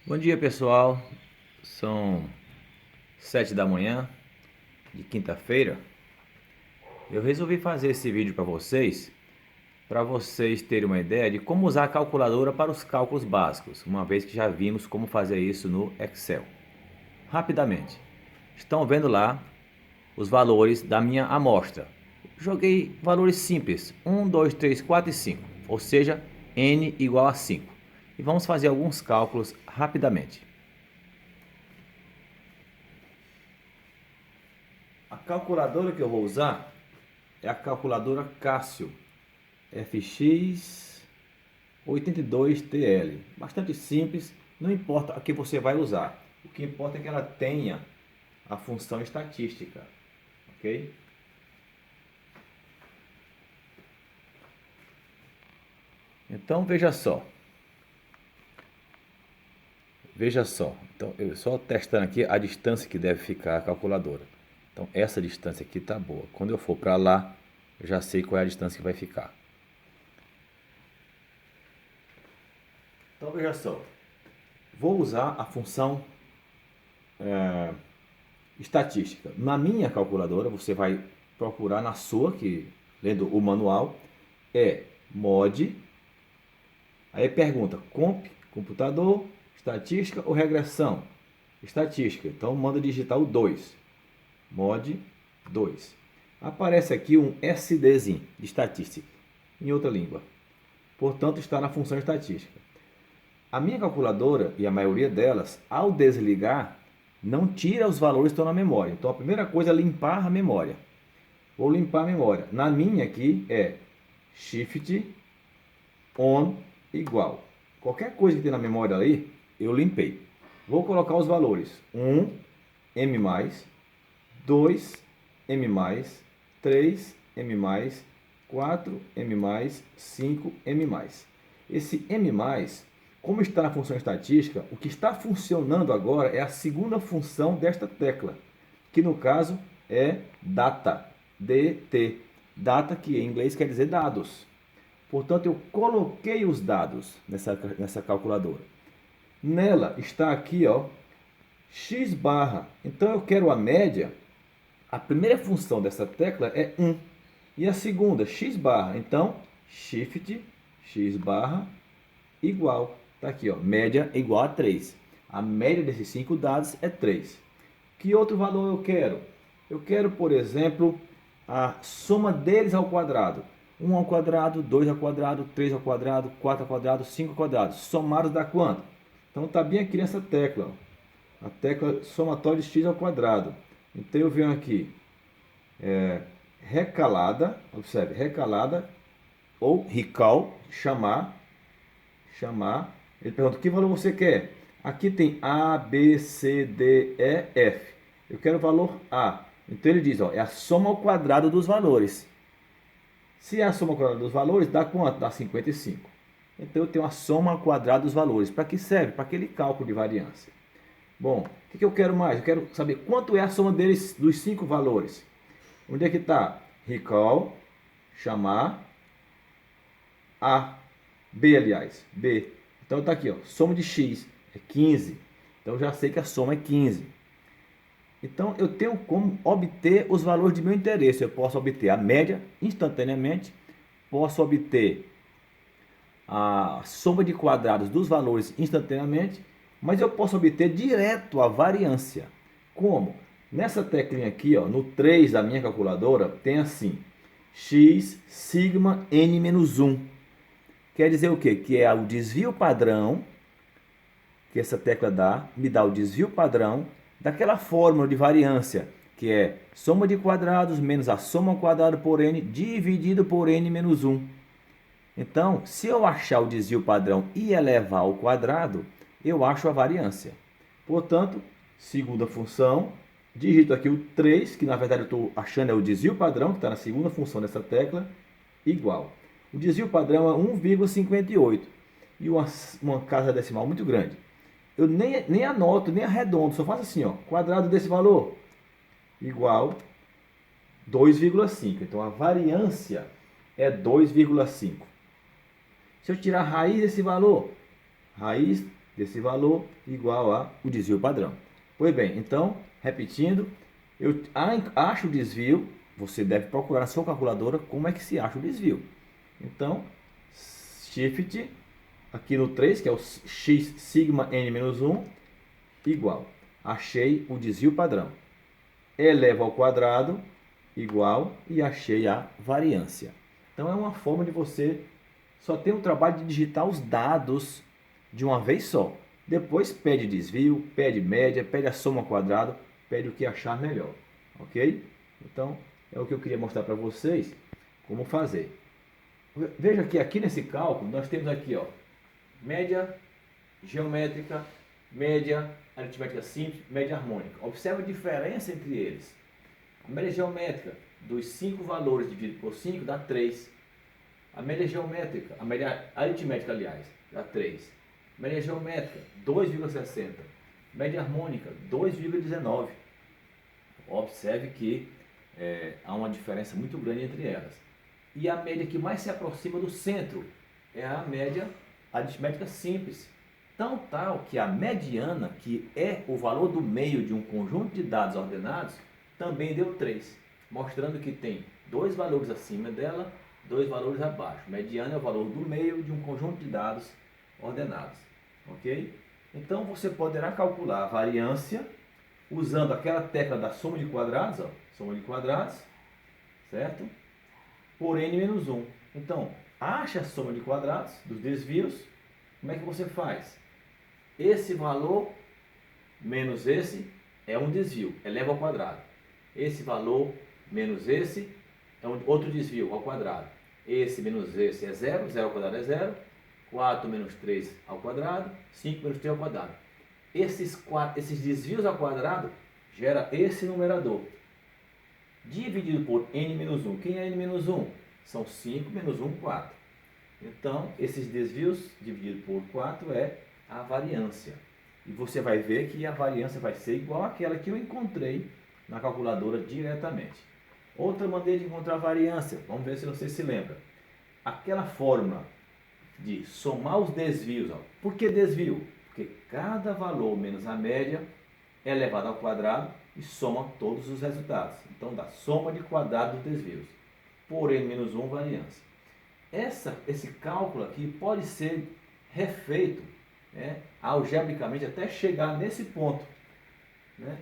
Bom dia, pessoal. São 7 da manhã de quinta-feira. Eu resolvi fazer esse vídeo para vocês terem uma ideia de como usar a calculadora para os cálculos básicos, uma vez que já vimos como fazer isso no Excel. Rapidamente, estão vendo lá os valores da minha amostra. Joguei valores simples, 1, 2, 3, 4 e 5, ou seja, n igual a 5. E vamos fazer alguns cálculos rapidamente. A calculadora que eu vou usar é a calculadora Casio FX82TL. Bastante simples, não importa a que você vai usar. O que importa é que ela tenha a função estatística, ok? Então veja só. Então eu só testando aqui a distância que deve ficar a calculadora. Então essa distância aqui tá boa. Quando eu for para lá, eu já sei qual é a distância que vai ficar. Então veja só. Vou usar a função estatística. Na minha calculadora, você vai procurar na sua, que lendo o manual, é mod. Aí pergunta comp, computador, estatística ou regressão? Estatística. Então manda digitar o 2. Mod 2. Aparece aqui um SDzinho de estatística em outra língua. Portanto, está na função estatística. A minha calculadora e a maioria delas, ao desligar, não tira os valores que estão na memória. Então a primeira coisa é limpar a memória. Vou limpar a memória. Na minha aqui é Shift On igual. Qualquer coisa que tem na memória ali, eu limpei. Vou colocar os valores. 1 M+, 2 M+, 3 M+, 4 M+, 5 M+. Esse M+, como está na função estatística, o que está funcionando agora é a segunda função desta tecla, que no caso é data, DT. Data, que em inglês quer dizer dados. Portanto, eu coloquei os dados nessa calculadora. Nela está aqui, ó, x barra. Então eu quero a média. A primeira função dessa tecla é 1. E a segunda, x barra. Então, shift x barra igual. Está aqui, ó, média igual a 3. A média desses 5 dados é 3. Que outro valor eu quero? Eu quero, por exemplo, a soma deles ao quadrado. 1 ao quadrado, 2 ao quadrado, 3 ao quadrado, 4 ao quadrado, 5 ao quadrado. Somados dá quanto? Então está bem aqui nessa tecla, ó, a tecla somatório de x ao quadrado. Então eu venho aqui, recalada, observe, recalada ou recall, chamar. Ele pergunta que valor você quer. Aqui tem A, B, C, D, E, F. Eu quero o valor A. Então ele diz, ó, é a soma ao quadrado dos valores. Se é a soma ao quadrado dos valores, dá quanto? Dá 55. Então eu tenho a soma ao quadrado dos valores. Para que serve? Para aquele cálculo de variância. Bom, o que eu quero mais? Eu quero saber quanto é a soma deles dos 5 valores. Onde é que está? Recall, chamar, A, B, aliás, B. Então está aqui, ó, soma de x é 15. Então eu já sei que a soma é 15. Então eu tenho como obter os valores de meu interesse. Eu posso obter a média instantaneamente, posso obter a soma de quadrados dos valores instantaneamente, mas eu posso obter direto a variância. Como? Nessa teclinha aqui, ó, no 3 da minha calculadora, tem assim, x sigma n-1. Quer dizer o quê? Que é o desvio padrão, que essa tecla dá, me dá o desvio padrão daquela fórmula de variância, que é soma de quadrados menos a soma ao quadrado por n dividido por n-1. Então, se eu achar o desvio padrão e elevar ao quadrado, eu acho a variância. Portanto, segunda função, digito aqui o 3, que na verdade eu estou achando é o desvio padrão, que está na segunda função dessa tecla, igual. O desvio padrão é 1,58 e uma casa decimal muito grande. Eu nem anoto, nem arredondo, só faço assim, ó, quadrado desse valor igual 2,5. Então a variância é 2,5. Se eu tirar a raiz desse valor, raiz desse valor igual ao desvio padrão. Pois bem, então, repetindo, eu acho o desvio, você deve procurar na sua calculadora como é que se acha o desvio. Então, shift, aqui no 3, que é o x sigma n menos 1, igual. Achei o desvio padrão. Eleva ao quadrado, igual, e achei a variância. Então, é uma forma de você só ter o trabalho de digitar os dados de uma vez só. Depois pede desvio, pede média, pede a soma ao quadrado, pede o que achar melhor. Ok? Então, é o que eu queria mostrar para vocês como fazer. Veja que aqui nesse cálculo nós temos aqui, ó, média geométrica, média aritmética simples, média harmônica. Observe a diferença entre eles. A média geométrica dos 5 valores dividido por 5 dá 3. A média geométrica, a média aritmética, aliás, dá 3. Média geométrica, 2,60. Média harmônica, 2,19. Observe que há uma diferença muito grande entre elas. E a média que mais se aproxima do centro é a média aritmética simples. Tão tal que a mediana, que é o valor do meio de um conjunto de dados ordenados, também deu 3, mostrando que tem 2 valores acima dela, 2 valores abaixo. Mediana é o valor do meio de um conjunto de dados ordenados. Ok? Então você poderá calcular a variância usando aquela tecla da soma de quadrados, ó, soma de quadrados, certo? Por n menos 1. Então, acha a soma de quadrados dos desvios. Como é que você faz? Esse valor menos esse é um desvio, eleva ao quadrado. Esse valor menos esse é outro desvio ao quadrado. Esse menos esse é 0, 0 ao quadrado é 0. 4 menos 3 ao quadrado, 5 menos 3 ao quadrado. Esses desvios ao quadrado gera esse numerador. Dividido por n menos 1. Quem é n menos 1? São 5 menos 1, 4. Então, esses desvios dividido por 4 é a variância. E você vai ver que a variância vai ser igual àquela que eu encontrei na calculadora diretamente. Outra maneira de encontrar a variância, vamos ver se você se lembra. Aquela fórmula de somar os desvios. Ó. Por que desvio? Porque cada valor menos a média é elevado ao quadrado e soma todos os resultados. Então, dá soma de quadrado dos desvios. Por n menos 1, variância. Esse cálculo aqui pode ser refeito algebricamente até chegar nesse ponto. Né?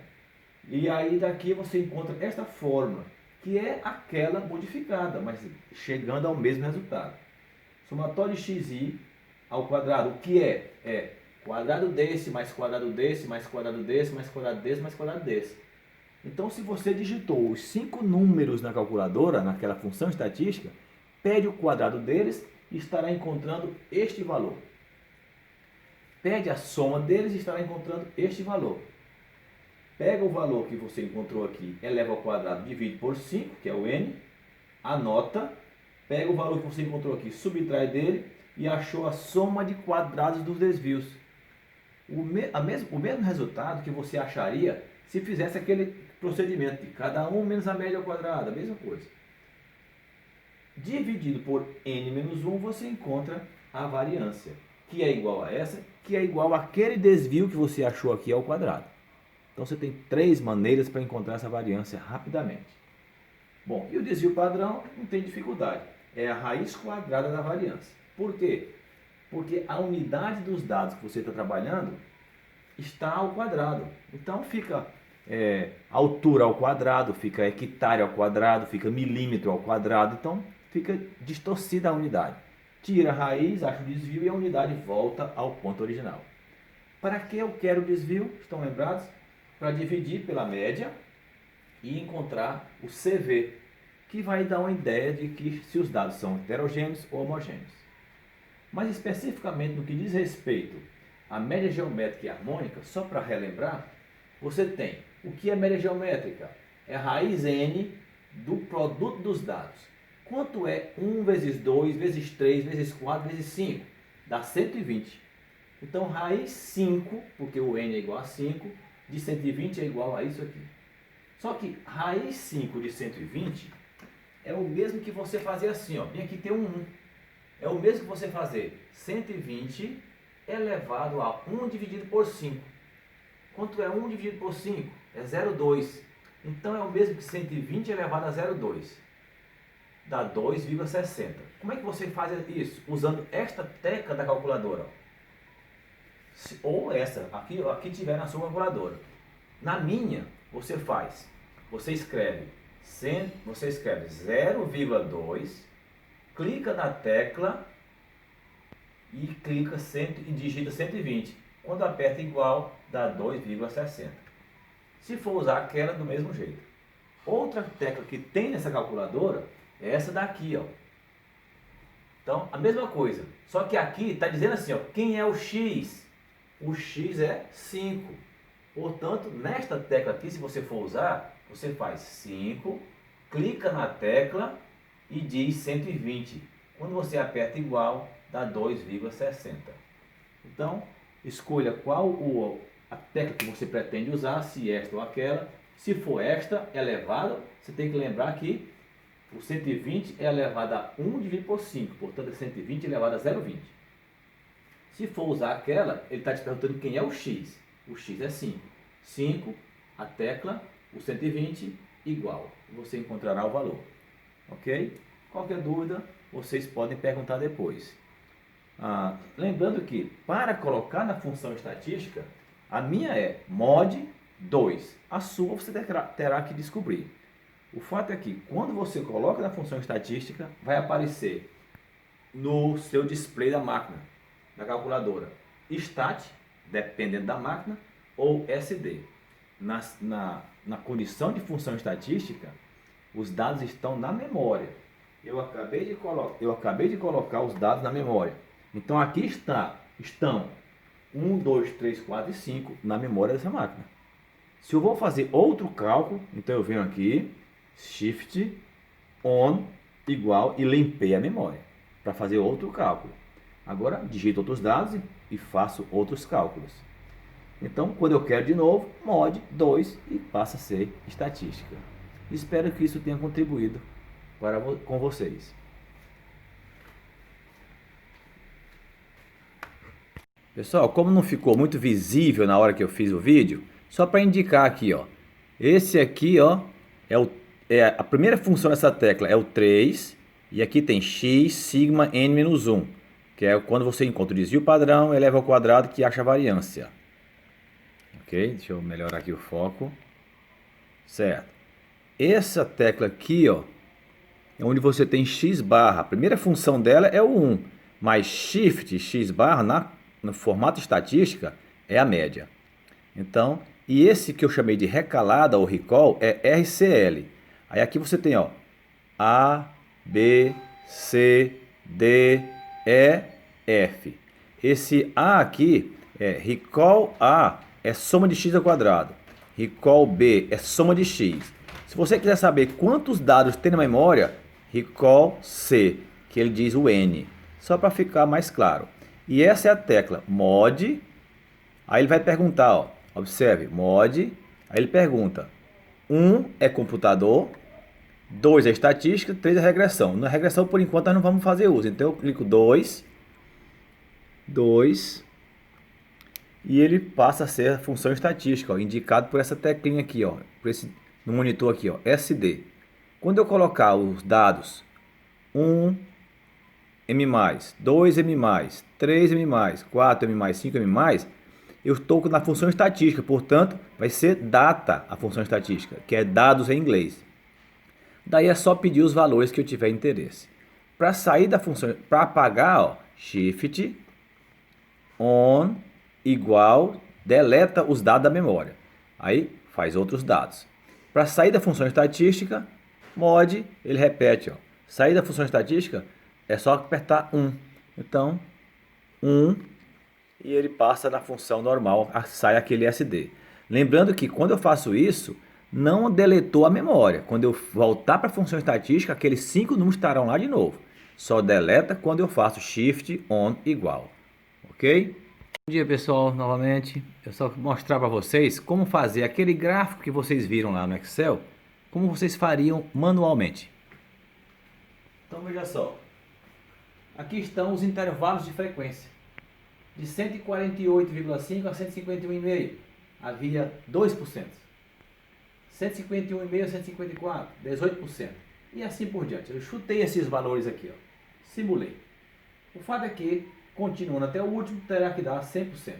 E aí daqui você encontra esta fórmula, que é aquela modificada, mas chegando ao mesmo resultado. Somatório de xi ao quadrado, o que é? É quadrado desse, mais quadrado desse, mais quadrado desse, mais quadrado desse, mais quadrado desse. Então, se você digitou os 5 números na calculadora, naquela função estatística, pede o quadrado deles e estará encontrando este valor. Pede a soma deles e estará encontrando este valor. Pega o valor que você encontrou aqui, eleva ao quadrado, divide por 5, que é o n, anota, pega o valor que você encontrou aqui, subtrai dele e achou a soma de quadrados dos desvios. O mesmo resultado que você acharia se fizesse aquele procedimento de cada um menos a média ao quadrado, a mesma coisa. Dividido por n menos 1, você encontra a variância, que é igual a essa, que é igual àquele desvio que você achou aqui ao quadrado. Então você tem 3 maneiras para encontrar essa variância rapidamente. Bom, e o desvio padrão não tem dificuldade, é a raiz quadrada da variância. Por quê? Porque a unidade dos dados que você está trabalhando está ao quadrado. Então fica altura ao quadrado, fica hectare ao quadrado, fica milímetro ao quadrado. Então fica distorcida a unidade. Tira a raiz, acha o desvio e a unidade volta ao ponto original. Para que eu quero o desvio? Estão lembrados? Para dividir pela média e encontrar o CV, que vai dar uma ideia de que se os dados são heterogêneos ou homogêneos. Mas especificamente no que diz respeito à média geométrica e harmônica, só para relembrar, você tem o que é média geométrica? É a raiz n do produto dos dados. Quanto é 1 vezes 2, vezes 3, vezes 4, vezes 5? Dá 120. Então, raiz 5, porque o n é igual a 5, de 120 é igual a isso aqui. Só que raiz 5 de 120 é o mesmo que você fazer assim, ó. Bem aqui tem um 1. É o mesmo que você fazer 120 elevado a 1 dividido por 5. Quanto é 1 dividido por 5? É 0,2. Então é o mesmo que 120 elevado a 0,2. Dá 2,60. Como é que você faz isso? Usando esta tecla da calculadora. Ou essa, aqui tiver na sua calculadora. Na minha, você escreve 0,2, clica na tecla e digita 120. Quando aperta igual, dá 2,60. Se for usar aquela, do mesmo jeito. Outra tecla que tem nessa calculadora é essa daqui, ó. Então, a mesma coisa. Só que aqui está dizendo assim, ó, quem é o X? O X é 5. Portanto, nesta tecla aqui, se você for usar, você faz 5, clica na tecla e diz 120. Quando você aperta igual, dá 2,60. Então, escolha qual a tecla que você pretende usar, se esta ou aquela. Se for esta elevado, você tem que lembrar que o 120 é elevado a 1 dividido por 5, portanto é 120 elevado a 0,20. Se for usar aquela, ele está te perguntando quem é o X. O X é 5. 5, a tecla, o 120, igual. Você encontrará o valor. Ok? Qualquer dúvida, vocês podem perguntar depois. Lembrando que, para colocar na função estatística, a minha é mod 2. A sua você terá que descobrir. O fato é que, quando você coloca na função estatística, vai aparecer no seu display da máquina, da calculadora, stat, dependendo da máquina, ou SD. Na condição de função estatística, os dados estão na memória. Eu acabei de colocar os dados na memória. Então aqui estão 1, 2, 3, 4 e 5 na memória dessa máquina. Se eu vou fazer outro cálculo, então eu venho aqui, Shift, ON, igual, e limpei a memória para fazer outro cálculo. Agora digito outros dados e faço outros cálculos. Então, quando eu quero de novo, mod 2 e passa a ser estatística. Espero que isso tenha contribuído com vocês. Pessoal, como não ficou muito visível na hora que eu fiz o vídeo, só para indicar aqui, ó, esse aqui, ó, a primeira função dessa tecla é o 3, e aqui tem x, sigma, n-1, que é quando você encontra o desvio padrão, eleva ao quadrado, que acha a variância. Ok? Deixa eu melhorar aqui o foco. Certo. Essa tecla aqui, ó, é onde você tem x barra. A primeira função dela é o 1, mas shift x barra no formato estatística é a média. Então, e esse que eu chamei de recalada ou recall é RCL. Aí aqui você tem, ó, A, B, C, D, E, F. Esse A aqui é recall A, é soma de x ao quadrado. Recall B é soma de x. Se você quiser saber quantos dados tem na memória, recall C, que ele diz o N. Só para ficar mais claro. E essa é a tecla mod. Aí ele vai perguntar, ó, observe, mod. Aí ele pergunta, 1 é computador, 2 é estatística, 3 é regressão. Na regressão, por enquanto, nós não vamos fazer uso. Então eu clico 2, e ele passa a ser a função estatística, ó, indicado por essa teclinha aqui, ó, no monitor aqui, ó, SD. Quando eu colocar os dados 1 M+, 2 M+, 3 M+, 4 M+, 5 M+, eu estou na função estatística, portanto, vai ser data a função estatística, que é dados em inglês. Daí é só pedir os valores que eu tiver interesse. Para sair da função, para apagar, ó, Shift, ON, igual, deleta os dados da memória. Aí faz outros dados. Para sair da função estatística, mod, ele repete, ó, sair da função estatística é só apertar 1. Então, 1, e ele passa na função normal, sai aquele SD. Lembrando que quando eu faço isso, não deletou a memória. Quando eu voltar para a função estatística, aqueles 5 números estarão lá de novo. Só deleta quando eu faço Shift, ON, igual. Ok? Bom dia, pessoal, novamente. Eu só vou mostrar para vocês como fazer aquele gráfico que vocês viram lá no Excel, como vocês fariam manualmente. Então veja só, aqui estão os intervalos de frequência. de 148,5 a 151,5 havia 2%. 151,5 a 154, 18%. E assim por diante. Eu chutei esses valores aqui, ó. Simulei. O fato é que, continuando até o último, terá que dar 100%.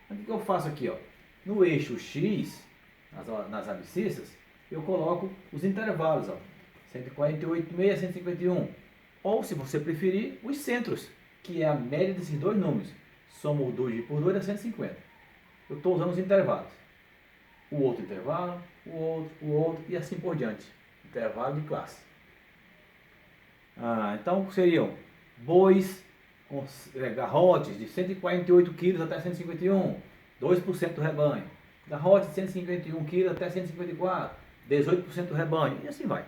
Então, o que eu faço aqui, ó? No eixo X, nas abscissas, eu coloco os intervalos, ó. 148,5 a 151. Ou, se você preferir, os centros, que é a média desses dois números. Somo 2 por 2 dá 150. Eu estou usando os intervalos. O outro intervalo, o outro e assim por diante. Intervalo de classe. Então seriam bois com garrotes de 148 kg até 151, 2% do rebanho. Garrote de 151 kg até 154, 18% do rebanho. E assim vai.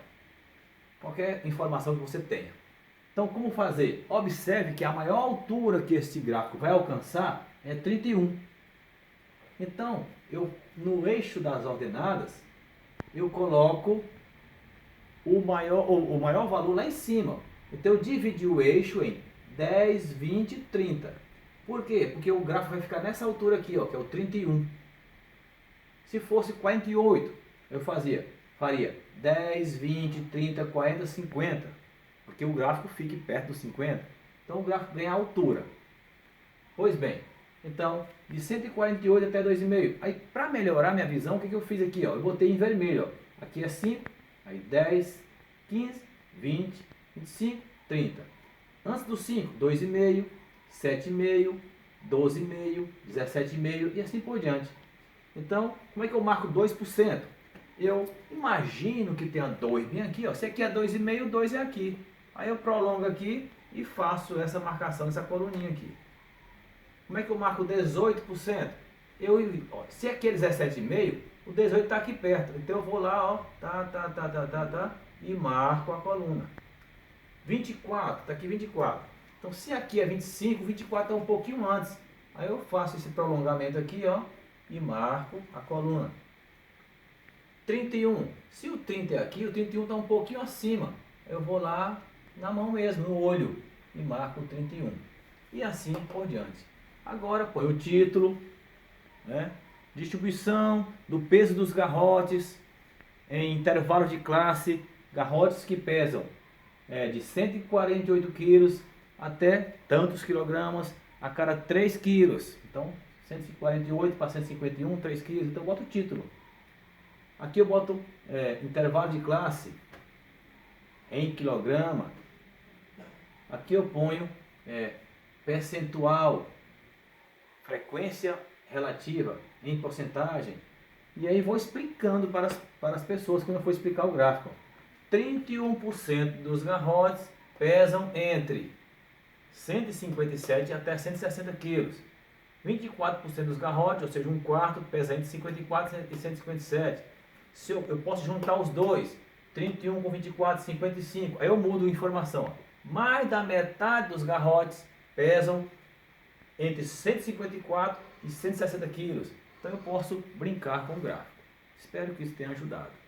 Qualquer informação que você tenha. Então, como fazer? Observe que a maior altura que este gráfico vai alcançar é 31. Então, no eixo das ordenadas, eu coloco o maior valor lá em cima. Então, eu dividi o eixo em 10, 20 e 30. Por quê? Porque o gráfico vai ficar nessa altura aqui, ó, que é o 31. Se fosse 48, eu faria 10, 20, 30, 40, 50. Porque o gráfico fique perto dos 50. Então, o gráfico ganha altura. Pois bem, então, de 148 até 2,5. Aí, para melhorar minha visão, o que eu fiz aqui? Ó? Eu botei em vermelho. Ó. Aqui é 5, aí 10, 15, 20, 25, 30. Antes do 5, 2,5, 7,5, 12,5, 17,5 e assim por diante. Então, como é que eu marco 2%? Eu imagino que tenha 2 bem aqui. Ó. Se aqui é 2,5, 2 é aqui. Aí eu prolongo aqui e faço essa marcação, essa coluninha aqui. Como é que eu marco 18%? Se aqui é 17,5, o 18 está aqui perto. Então eu vou lá, ó, e marco a coluna. 24, está aqui 24. Então se aqui é 25, 24 está um pouquinho antes. Aí eu faço esse prolongamento aqui, ó, e marco a coluna. 31. Se o 30 é aqui, o 31 está um pouquinho acima. Eu vou lá na mão mesmo, no olho, e marco o 31. E assim por diante. Agora põe o título, né? Distribuição do peso dos garrotes em intervalos de classe, garrotes que pesam de 148 quilos até tantos quilogramas a cada 3 quilos. Então, 148 para 151, 3 quilos. Então, eu boto o título. Aqui eu boto intervalo de classe em quilograma. Aqui eu ponho percentual, frequência relativa em porcentagem. E aí vou explicando para as pessoas quando eu for explicar o gráfico. 31% dos garrotes pesam entre 157 até 160 quilos. 24% dos garrotes, ou seja, um quarto, pesa entre 54 e 157. Se eu posso juntar os dois, 31 com 24, 55. Aí eu mudo a informação. Mais da metade dos garrotes pesam entre 154 e 160 quilos. Então eu posso brincar com o gráfico. Espero que isso tenha ajudado.